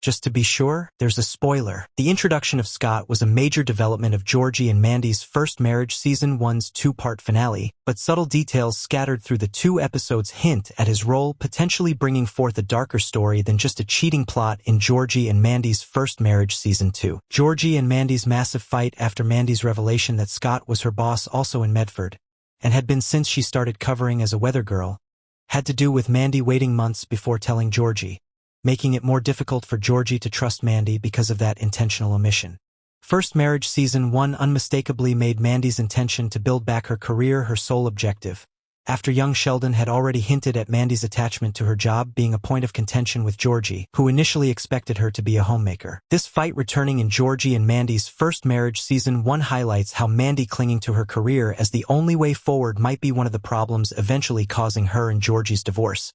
Just to be sure, there's a spoiler. The introduction of Scott was a major development of Georgie and Mandy's First Marriage Season 1's two-part finale, but subtle details scattered through the 2 episodes hint at his role potentially bringing forth a darker story than just a cheating plot in Georgie and Mandy's First Marriage Season 2. Georgie and Mandy's massive fight after Mandy's revelation that Scott was her boss also in Medford, and had been since she started covering as a weather girl, had to do with Mandy waiting months before telling Georgie, making it more difficult for Georgie to trust Mandy because of that intentional omission. First Marriage Season 1 unmistakably made Mandy's intention to build back her career her sole objective, after Young Sheldon had already hinted at Mandy's attachment to her job being a point of contention with Georgie, who initially expected her to be a homemaker. This fight returning in Georgie and Mandy's First Marriage Season 1 highlights how Mandy clinging to her career as the only way forward might be one of the problems eventually causing her and Georgie's divorce.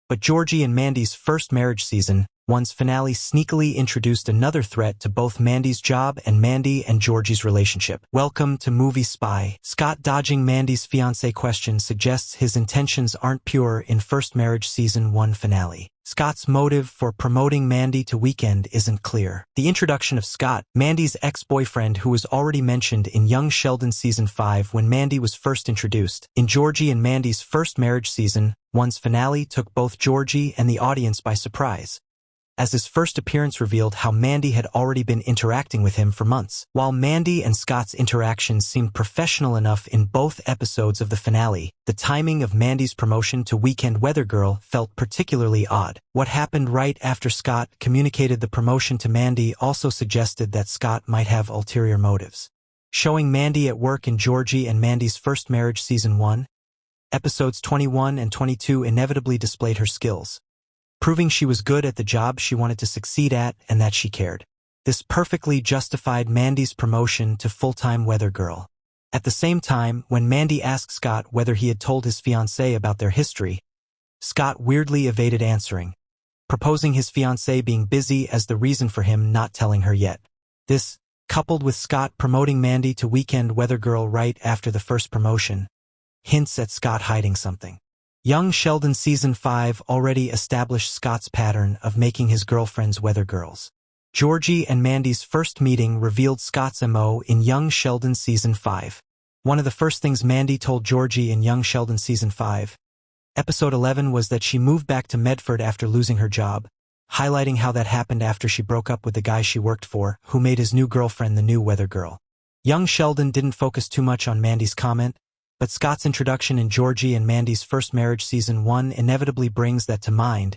But Georgie and Mandy's First Marriage Season 1's finale sneakily introduced another threat to both Mandy's job and Mandy and Georgie's relationship. Welcome to Movie Spy. Scott dodging Mandy's fiancé question suggests his intentions aren't pure in First Marriage Season 1 finale. Scott's motive for promoting Mandy to Weekend isn't clear. The introduction of Scott, Mandy's ex-boyfriend who was already mentioned in Young Sheldon Season 5 when Mandy was first introduced, in Georgie and Mandy's First Marriage Season 1's finale took both Georgie and the audience by surprise, as his first appearance revealed how Mandy had already been interacting with him for months. While Mandy and Scott's interactions seemed professional enough in both episodes of the finale, the timing of Mandy's promotion to Weekend Weather Girl felt particularly odd. What happened right after Scott communicated the promotion to Mandy also suggested that Scott might have ulterior motives. Showing Mandy at work in Georgie and Mandy's First Marriage Season 1, episodes 21 and 22 inevitably displayed her skills, proving she was good at the job she wanted to succeed at and that she cared. This perfectly justified Mandy's promotion to full-time weather girl. At the same time, when Mandy asked Scott whether he had told his fiancée about their history, Scott weirdly evaded answering, proposing his fiancée being busy as the reason for him not telling her yet. This, coupled with Scott promoting Mandy to Weekend Weather Girl right after the first promotion, hints at Scott hiding something. Young Sheldon Season 5 already established Scott's pattern of making his girlfriends weather girls. Georgie and Mandy's first meeting revealed Scott's MO in Young Sheldon Season 5. One of the first things Mandy told Georgie in Young Sheldon Season 5, Episode 11, was that she moved back to Medford after losing her job, highlighting how that happened after she broke up with the guy she worked for, who made his new girlfriend the new weather girl. Young Sheldon didn't focus too much on Mandy's comment, but Scott's introduction in Georgie and Mandy's First Marriage Season 1 inevitably brings that to mind,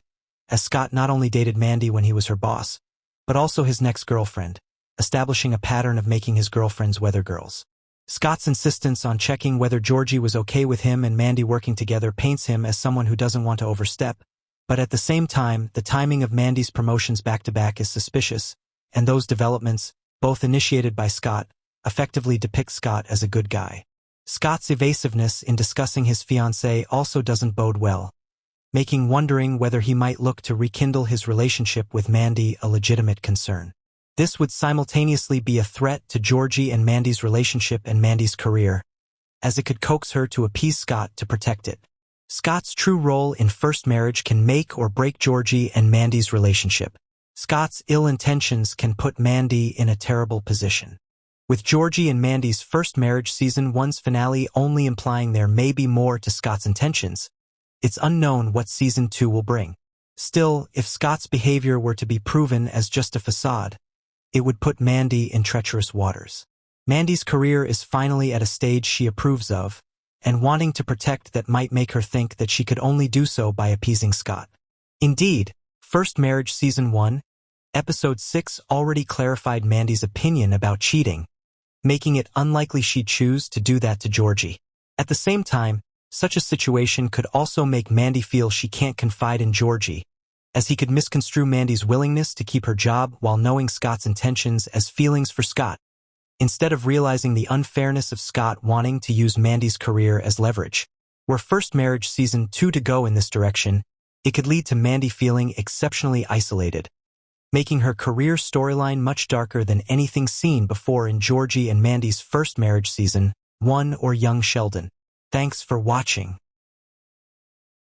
as Scott not only dated Mandy when he was her boss, but also his next girlfriend, establishing a pattern of making his girlfriends weather girls. Scott's insistence on checking whether Georgie was okay with him and Mandy working together paints him as someone who doesn't want to overstep, but at the same time, the timing of Mandy's promotions back-to-back is suspicious, and those developments, both initiated by Scott, effectively depict Scott as a good guy. Scott's evasiveness in discussing his fiancée also doesn't bode well, making wondering whether he might look to rekindle his relationship with Mandy a legitimate concern. This would simultaneously be a threat to Georgie and Mandy's relationship and Mandy's career, as it could coax her to appease Scott to protect it. Scott's true role in First Marriage can make or break Georgie and Mandy's relationship. Scott's ill intentions can put Mandy in a terrible position. With Georgie and Mandy's First Marriage Season 1's finale only implying there may be more to Scott's intentions, it's unknown what Season 2 will bring. Still, if Scott's behavior were to be proven as just a facade, it would put Mandy in treacherous waters. Mandy's career is finally at a stage she approves of, and wanting to protect that might make her think that she could only do so by appeasing Scott. Indeed, First Marriage Season 1, Episode 6 already clarified Mandy's opinion about cheating, making it unlikely she'd choose to do that to Georgie. At the same time, such a situation could also make Mandy feel she can't confide in Georgie, as he could misconstrue Mandy's willingness to keep her job while knowing Scott's intentions as feelings for Scott, instead of realizing the unfairness of Scott wanting to use Mandy's career as leverage. Were First Marriage Season 2 to go in this direction, it could lead to Mandy feeling exceptionally isolated, making her career storyline much darker than anything seen before in Georgie and Mandy's First Marriage Season 1 or Young Sheldon. Thanks for watching.